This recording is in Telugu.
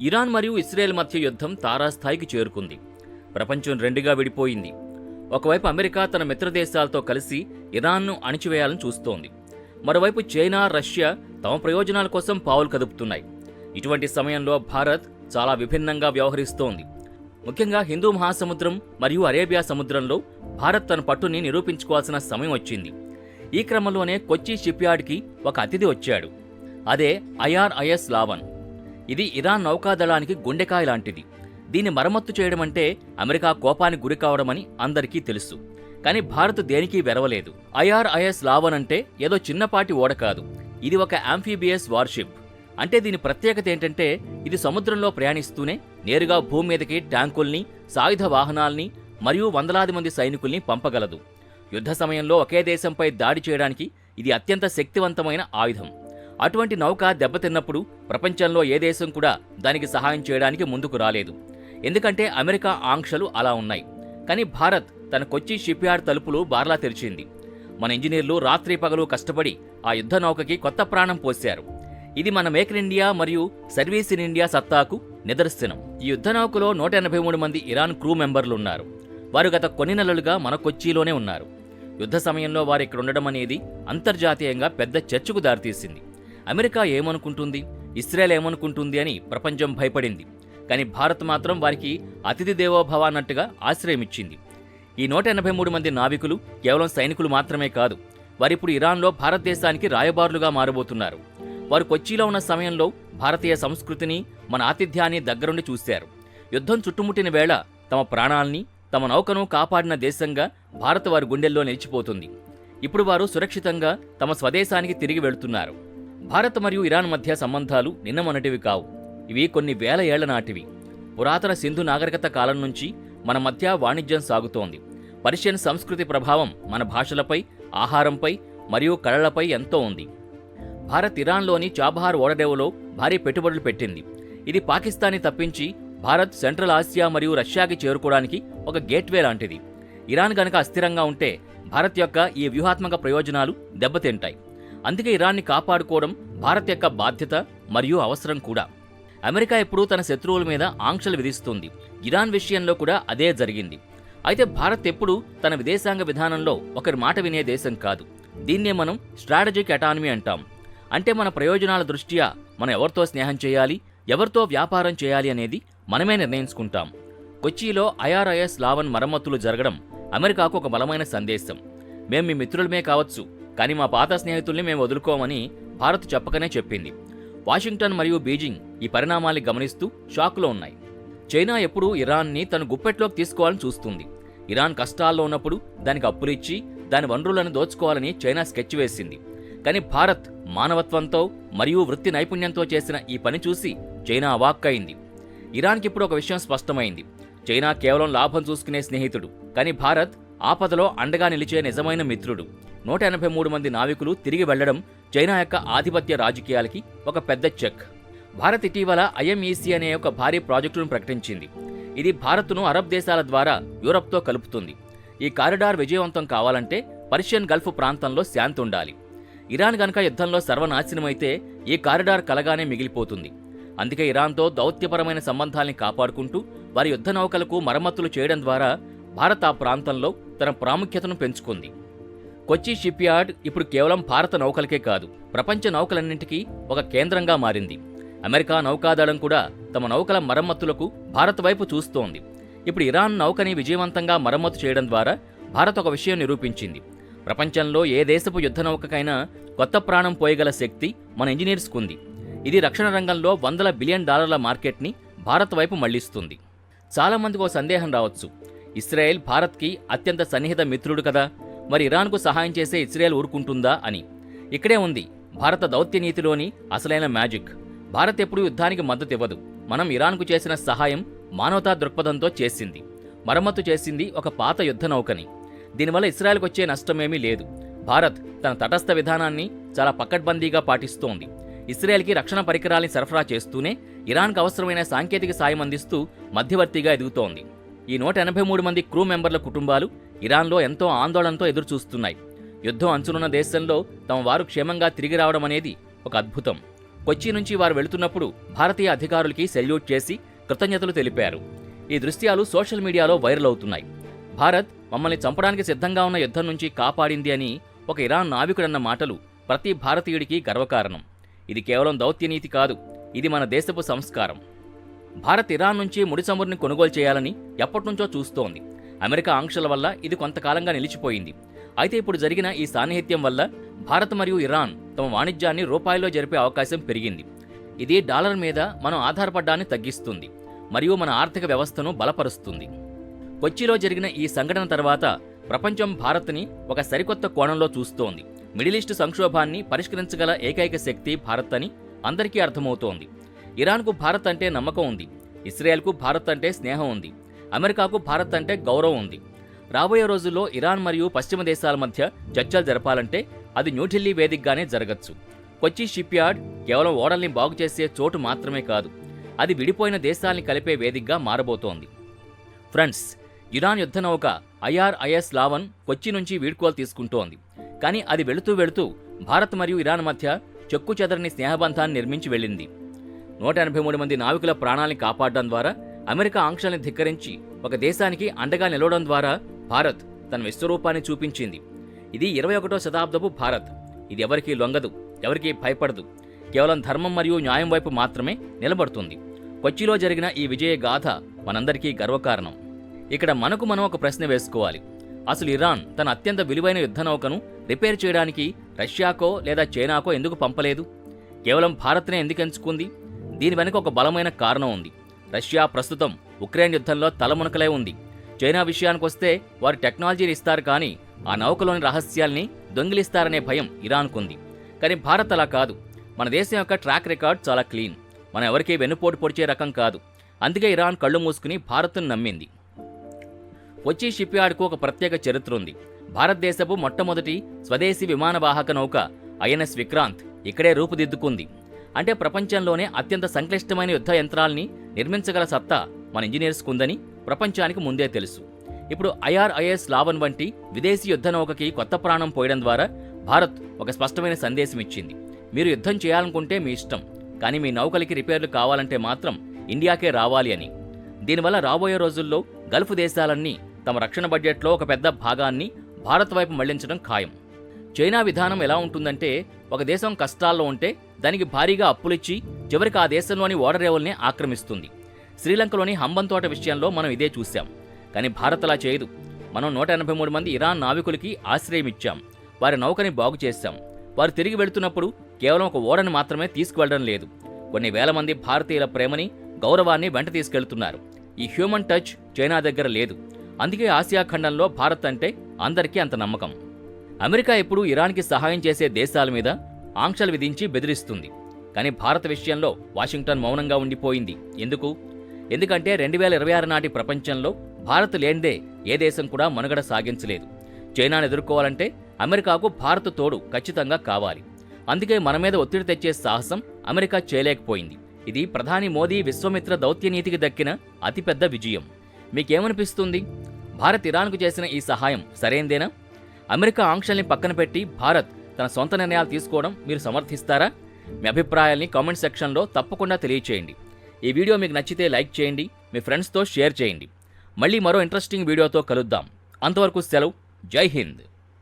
ఇరాన్ మరియు ఇస్రాయెల్ మధ్య యుద్ధం తారాస్థాయికి చేరుకుంది. ప్రపంచం రెండుగా విడిపోయింది. ఒకవైపు అమెరికా తన మిత్రదేశాలతో కలిసి ఇరాన్ను అణిచివేయాలని చూస్తోంది. మరోవైపు చైనా, రష్యా తమ ప్రయోజనాల కోసం పావులు కదుపుతున్నాయి. ఇటువంటి సమయంలో భారత్ చాలా విభిన్నంగా వ్యవహరిస్తోంది. ముఖ్యంగా హిందూ మహాసముద్రం మరియు అరేబియా సముద్రంలో భారత్ తన పట్టుని నిరూపించుకోవాల్సిన సమయం వచ్చింది. ఈ క్రమంలోనే కొచ్చి షిప్యార్డ్కి ఒక అతిథి వచ్చాడు. అదే IRIS లావన్. ఇది ఇరాన్ నౌకాదళానికి గుండెకాయ లాంటిది. దీన్ని మరమ్మత్తు చేయడం అంటే అమెరికా కోపానికి గురి కావడమని అందరికీ తెలుసు. కానీ భారత్ దేనికి వెరవలేదు. IRIS లావన్ అంటే ఏదో చిన్నపాటి ఓడ కాదు. ఇది ఒక యాంఫీబియస్ వార్షిప్. అంటే దీని ప్రత్యేకత ఏంటంటే ఇది సముద్రంలో ప్రయాణిస్తూనే నేరుగా భూమి మీదకి ట్యాంకుల్ని, సాయుధ వాహనాల్ని మరియు వందలాది మంది సైనికుల్ని పంపగలదు. యుద్ధ సమయంలో ఒకే దేశంపై దాడి చేయడానికి ఇది అత్యంత శక్తివంతమైన ఆయుధం. అటువంటి నౌక దెబ్బతిన్నప్పుడు ప్రపంచంలో ఏ దేశం కూడా దానికి సహాయం చేయడానికి ముందుకు రాలేదు. ఎందుకంటే అమెరికా ఆంక్షలు అలా ఉన్నాయి. కానీ భారత్ తన కొచ్చి షిప్యార్డ్ తలుపులు బార్లా తెరిచింది. మన ఇంజనీర్లు రాత్రి పగలు కష్టపడి ఆ యుద్ధ నౌకకి కొత్త ప్రాణం పోశారు. ఇది మన మేక్ ఇన్ ఇండియా మరియు సర్వీస్ ఇన్ ఇండియా సత్తాకు నిదర్శనం. ఈ యుద్ధ నౌకలో 183 మంది ఇరాన్ క్రూ మెంబర్లు ఉన్నారు. వారు గత కొన్ని నెలలుగా మన కొచ్చిలోనే ఉన్నారు. యుద్ధ సమయంలో వారు ఇక్కడ ఉండడం అనేది అంతర్జాతీయంగా పెద్ద చర్చకు దారితీసింది. అమెరికా ఏమనుకుంటుంది, ఇస్రాయెల్ ఏమనుకుంటుంది అని ప్రపంచం భయపడింది. కానీ భారత్ మాత్రం వారికి అతిథి దేవోభవ అన్నట్టుగా ఆశ్రయమిచ్చింది. ఈ 183 మంది నావికులు కేవలం సైనికులు మాత్రమే కాదు, వారిప్పుడు ఇరాన్లో భారతదేశానికి రాయబారులుగా మారబోతున్నారు. వారు కొచ్చిలో ఉన్న సమయంలో భారతీయ సంస్కృతిని, మన ఆతిథ్యాన్ని దగ్గరుండి చూశారు. యుద్ధం చుట్టుముట్టిన వేళ తమ ప్రాణాల్ని, తమ నౌకను కాపాడిన దేశంగా భారత్ వారి గుండెల్లో నిలిచిపోతుంది. ఇప్పుడు వారు సురక్షితంగా తమ స్వదేశానికి తిరిగి వెళుతున్నారు. భారత్ మరియు ఇరాన్ మధ్య సంబంధాలు నిన్న మొన్నటివి కావు. ఇవి కొన్ని వేల ఏళ్ల నాటివి. పురాతన సింధు నాగరికత కాలం నుంచి మన మధ్య వాణిజ్యం సాగుతోంది. పర్షియన్ సంస్కృతి ప్రభావం మన భాషలపై, ఆహారంపై మరియు కళలపై ఎంతో ఉంది. భారత్ ఇరాన్లోని చాబహార్ ఓడరేవులో భారీ పెట్టుబడులు పెట్టింది. ఇది పాకిస్తాన్ని తప్పించి భారత్ సెంట్రల్ ఆసియా మరియు రష్యాకి చేరుకోవడానికి ఒక గేట్వే లాంటిది. ఇరాన్ గనక అస్థిరంగా ఉంటే భారత్ యొక్క ఈ వ్యూహాత్మక ప్రయోజనాలు దెబ్బతింటాయి. అందుకే ఇరాన్ని కాపాడుకోవడం భారత్ యొక్క బాధ్యత మరియు అవసరం కూడా. అమెరికా ఎప్పుడూ తన శత్రువుల మీద ఆంక్షలు విధిస్తుంది. ఇరాన్ విషయంలో కూడా అదే జరిగింది. అయితే భారత్ ఎప్పుడూ తన విదేశాంగ విధానంలో ఒకరి మాట వినే దేశం కాదు. దీన్నే మనం స్ట్రాటజిక్ అటానమీ అంటాం. అంటే మన ప్రయోజనాల దృష్ట్యా మనం ఎవరితో స్నేహం చేయాలి, ఎవరితో వ్యాపారం చేయాలి అనేది మనమే నిర్ణయించుకుంటాం. కొచ్చిలో IRIS లావన్ మరమ్మతులు జరగడం అమెరికాకు ఒక బలమైన సందేశం. మేం మీ మిత్రులమే కావచ్చు, కానీ మా పాత స్నేహితుల్ని మేము వదులుకోమని భారత్ చెప్పకనే చెప్పింది. వాషింగ్టన్ మరియు బీజింగ్ ఈ పరిణామాల్ని గమనిస్తూ షాక్లో ఉన్నాయి. చైనా ఎప్పుడూ ఇరాన్ని తన గుప్పెట్లోకి తీసుకోవాలని చూస్తుంది. ఇరాన్ కష్టాల్లో ఉన్నప్పుడు దానికి అప్పులిచ్చి దాని వనరులను దోచుకోవాలని చైనా స్కెచ్ వేసింది. కానీ భారత్ మానవత్వంతో మరియు వృత్తి నైపుణ్యంతో చేసిన ఈ పని చూసి చైనా అవాక్కైంది. ఇరాన్కి ఇప్పుడు ఒక విషయం స్పష్టమైంది. చైనా కేవలం లాభం చూసుకునే స్నేహితుడు, కానీ భారత్ ఆపదలో అండగా నిలిచే నిజమైన మిత్రుడు. 183 మంది నావికులు తిరిగి వెళ్లడం చైనా యొక్క ఆధిపత్య రాజకీయాలకి ఒక పెద్ద చెక్. భారత్ ఇటీవల IMEC అనే ఒక భారీ ప్రాజెక్టును ప్రకటించింది. ఇది భారత్ను అరబ్ దేశాల ద్వారా యూరప్తో కలుపుతుంది. ఈ కారిడార్ విజయవంతం కావాలంటే పర్షియన్ గల్ఫ్ ప్రాంతంలో శాంతి ఉండాలి. ఇరాన్ గనక యుద్ధంలో సర్వనాశనమైతే ఈ కారిడార్ కలగానే మిగిలిపోతుంది. అందుకే ఇరాన్తో దౌత్యపరమైన సంబంధాల్ని కాపాడుకుంటూ వారి యుద్ధ నౌకలకు మరమ్మతులు చేయడం ద్వారా భారత్ ఆ ప్రాంతంలో తన ప్రాముఖ్యతను పెంచుకుంది. కొచ్చి షిప్యార్డ్ ఇప్పుడు కేవలం భారత నౌకలకే కాదు, ప్రపంచ నౌకలన్నింటికీ ఒక కేంద్రంగా మారింది. అమెరికా నౌకాదళం కూడా తమ నౌకల మరమ్మతులకు భారత్ వైపు చూస్తోంది. ఇప్పుడు ఇరాన్ నౌకని విజయవంతంగా మరమ్మతు చేయడం ద్వారా భారత్ ఒక విషయం నిరూపించింది. ప్రపంచంలో ఏ దేశపు యుద్ధ నౌకకైనా కొత్త ప్రాణం పోయగల శక్తి మన ఇంజనీర్స్కుంది. ఇది రక్షణ రంగంలో $100 బిలియన్ మార్కెట్ని భారత్ వైపు మళ్లిస్తుంది. చాలామందికి ఓ సందేహం రావచ్చు, ఇస్రాయెల్ భారత్కి అత్యంత సన్నిహిత మిత్రుడు కదా, మరి ఇరాన్కు సహాయం చేసే ఇస్రాయెల్ ఊరుకుంటుందా అని. ఇక్కడే ఉంది భారత దౌత్య నీతిలోని అసలైన మ్యాజిక్. భారత్ ఎప్పుడూ యుద్ధానికి మద్దతు ఇవ్వదు. మనం ఇరాన్కు చేసిన సహాయం మానవతా దృక్పథంతో చేసింది. మరమ్మతు చేసింది ఒక పాత యుద్ధ నౌకని. దీనివల్ల ఇస్రాయెల్కు వచ్చే నష్టమేమీ లేదు. భారత్ తన తటస్థ విధానాన్ని చాలా పకడ్బందీగా పాటిస్తోంది. ఇస్రాయెల్కి రక్షణ పరికరాల్ని సరఫరా చేస్తూనే ఇరాన్కు అవసరమైన సాంకేతిక సాయం అందిస్తూ మధ్యవర్తిగా ఎదుగుతోంది. ఈ 183 మంది క్రూ మెంబర్ల కుటుంబాలు ఇరాన్లో ఎంతో ఆందోళనతో ఎదురుచూస్తున్నాయి. యుద్ధం అంచునున్న దేశంలో తమ వారు క్షేమంగా తిరిగి రావడం అనేది ఒక అద్భుతం. కొచ్చి నుంచి వారు వెళుతున్నప్పుడు భారతీయ అధికారులకి సెల్యూట్ చేసి కృతజ్ఞతలు తెలిపారు. ఈ దృశ్యాలు సోషల్ మీడియాలో వైరల్ అవుతున్నాయి. భారత్ మమ్మల్ని చంపడానికి సిద్ధంగా ఉన్న యుద్ధం నుంచి కాపాడింది అని ఒక ఇరాన్ నావికుడన్న మాటలు ప్రతి భారతీయుడికి గర్వకారణం. ఇది కేవలం దౌత్యనీతి కాదు, ఇది మన దేశపు సంస్కారం. భారత్ ఇరాన్ నుంచి ముడి చమురుని కొనుగోలు చేయాలని ఎప్పటినుంచో చూస్తోంది. అమెరికా ఆంక్షల వల్ల ఇది కొంతకాలంగా నిలిచిపోయింది. అయితే ఇప్పుడు జరిగిన ఈ సాన్నిహిత్యం వల్ల భారత్ మరియు ఇరాన్ తమ వాణిజ్యాన్ని రూపాయల్లో జరిపే అవకాశం పెరిగింది. ఇది డాలర్ మీద మనం ఆధారపడ్డాన్ని తగ్గిస్తుంది మరియు మన ఆర్థిక వ్యవస్థను బలపరుస్తుంది. కొచ్చిలో జరిగిన ఈ సంఘటన తర్వాత ప్రపంచం భారత్ని ఒక సరికొత్త కోణంలో చూస్తోంది. మిడిల్ ఈస్ట్ సంక్షోభాన్ని పరిష్కరించగల ఏకైక శక్తి భారత్ అని అందరికీ అర్థమవుతోంది. ఇరాన్కు భారత్ అంటే నమ్మకం ఉంది, ఇస్రాయెల్కు భారత్ అంటే స్నేహం ఉంది, అమెరికాకు భారత్ అంటే గౌరవం ఉంది. రాబోయే రోజుల్లో ఇరాన్ మరియు పశ్చిమ దేశాల మధ్య చర్చలు జరపాలంటే అది న్యూఢిల్లీ వేదికగానే జరగచ్చు. కొచ్చి షిప్ యార్డ్ కేవలం ఓడల్ని బాగు చేసే చోటు మాత్రమే కాదు, అది విడిపోయిన దేశాల్ని కలిపే వేదికగా మారబోతోంది. ఫ్రెండ్స్, ఇరాన్ యుద్ధ నౌక IRIS లావన్ కొచ్చి నుంచి వీడ్కోలు తీసుకుంటోంది. కానీ అది వెళుతూ వెళుతూ భారత్ మరియు ఇరాన్ మధ్య చెక్కు చెదరని స్నేహబంధాన్ని నిర్మించి వెళ్ళింది. 183 మంది నావికుల ప్రాణాల్ని కాపాడడం ద్వారా, అమెరికా ఆంక్షల్ని ధిక్కరించి ఒక దేశానికి అండగా నిలవడం ద్వారా భారత్ తన విశ్వరూపాన్ని చూపించింది. ఇది 21వ శతాబ్దపు భారత్. ఇది ఎవరికీ లొంగదు, ఎవరికీ భయపడదు, కేవలం ధర్మం మరియు న్యాయం వైపు మాత్రమే నిలబడుతుంది. కొచ్చిలో జరిగిన ఈ విజయ గాథ మనందరికీ గర్వకారణం. ఇక్కడ మనకు మనం ఒక ప్రశ్న వేసుకోవాలి. అసలు ఇరాన్ తన అత్యంత విలువైన యుద్ధ నౌకను రిపేర్ చేయడానికి రష్యాకో లేదా చైనాకో ఎందుకు పంపలేదు? కేవలం భారత్నే ఎందుకు ఎంచుకుంది? దీని వెనుక ఒక బలమైన కారణం ఉంది. రష్యా ప్రస్తుతం ఉక్రెయిన్ యుద్ధంలో తలమునకలై ఉంది. చైనా విషయానికొస్తే వారు టెక్నాలజీని ఇస్తారు, కానీ ఆ నౌకలోని రహస్యాల్ని దొంగిలిస్తారనే భయం ఇరాన్కుంది. కానీ భారత్ అలా కాదు. మన దేశం యొక్క ట్రాక్ రికార్డ్ చాలా క్లీన్. మనం ఎవరికీ వెన్నుపోటు పొడిచే రకం కాదు. అందుకే ఇరాన్ కళ్ళు మూసుకుని భారత్ను నమ్మింది. కొచ్చి షిప్ యార్డ్కు ఒక ప్రత్యేక చరిత్ర ఉంది. భారతదేశపు మొట్టమొదటి స్వదేశీ విమానవాహక నౌక INS విక్రాంత్ ఇక్కడే రూపుదిద్దుకుంది. అంటే ప్రపంచంలోనే అత్యంత సంక్లిష్టమైన యుద్ధ యంత్రాల్ని నిర్మించగల సత్తా మన ఇంజనీర్స్కు ఉందని ప్రపంచానికి ముందే తెలుసు. ఇప్పుడు IRIS లావన్ వంటి విదేశీ యుద్ధ నౌకకి కొత్త ప్రాణం పోయడం ద్వారా భారత్ ఒక స్పష్టమైన సందేశం ఇచ్చింది. మీరు యుద్ధం చేయాలనుకుంటే మీ ఇష్టం, కానీ మీ నౌకలకి రిపేర్లు కావాలంటే మాత్రం ఇండియాకే రావాలి అని. దీనివల్ల రాబోయే రోజుల్లో గల్ఫ్ దేశాలన్నీ తమ రక్షణ బడ్జెట్లో ఒక పెద్ద భాగాన్ని భారత్ వైపు మళ్లించడం ఖాయం. చైనా విధానం ఎలా ఉంటుందంటే, ఒక దేశం కష్టాల్లో ఉంటే దానికి భారీగా అప్పులిచ్చి చివరికి ఆ దేశంలోని ఓడరేవుల్ని ఆక్రమిస్తుంది. శ్రీలంకలోని హంబంతోట విషయంలో మనం ఇదే చూశాం. కానీ భారత్ అలా చేయదు. మనం 183 మంది ఇరాన్ నావికులకి ఆశ్రయం ఇచ్చాం. వారి నౌకని బాగు చేశాం. వారు తిరిగి వెళుతున్నప్పుడు కేవలం ఒక ఓడని మాత్రమే తీసుకువెళ్లడం లేదు, కొన్ని వేల మంది భారతీయుల ప్రేమని, గౌరవాన్ని వెంట తీసుకెళ్తున్నారు. ఈ హ్యూమన్ టచ్ చైనా దగ్గర లేదు. అందుకే ఆసియా ఖండంలో భారత్ అంటే అందరికీ అంత నమ్మకం. అమెరికా ఎప్పుడూ ఇరాన్కి సహాయం చేసే దేశాల మీద ఆంక్షలు విధించి బెదిరిస్తుంది. కానీ భారత్ విషయంలో వాషింగ్టన్ మౌనంగా ఉండిపోయింది. ఎందుకంటే 2026 నాటి ప్రపంచంలో భారత్ లేనిదే ఏ దేశం కూడా మనుగడ సాగించలేదు. చైనాను ఎదుర్కోవాలంటే అమెరికాకు భారత్ తోడు ఖచ్చితంగా కావాలి. అందుకే మన మీద ఒత్తిడి తెచ్చే సాహసం అమెరికా చేయలేకపోయింది. ఇది ప్రధాని మోదీ విశ్వమిత్ర దౌత్యనీతికి దక్కిన అతిపెద్ద విజయం. మీకేమనిపిస్తుంది? భారత్ ఇరాన్కు చేసిన ఈ సహాయం సరైందేనా? అమెరికా ఆంక్షల్ని పక్కన పెట్టి భారత్ తన సొంత నిర్ణయాలు తీసుకోవడం మీరు సమర్థిస్తారా? మీ అభిప్రాయాల్ని కామెంట్ సెక్షన్లో తప్పకుండా తెలియచేయండి. ఈ వీడియో మీకు నచ్చితే లైక్ చేయండి, మీ ఫ్రెండ్స్తో షేర్ చేయండి. మళ్ళీ మరో ఇంట్రెస్టింగ్ వీడియోతో కలుద్దాం. అంతవరకు సెలవు. జై హింద్.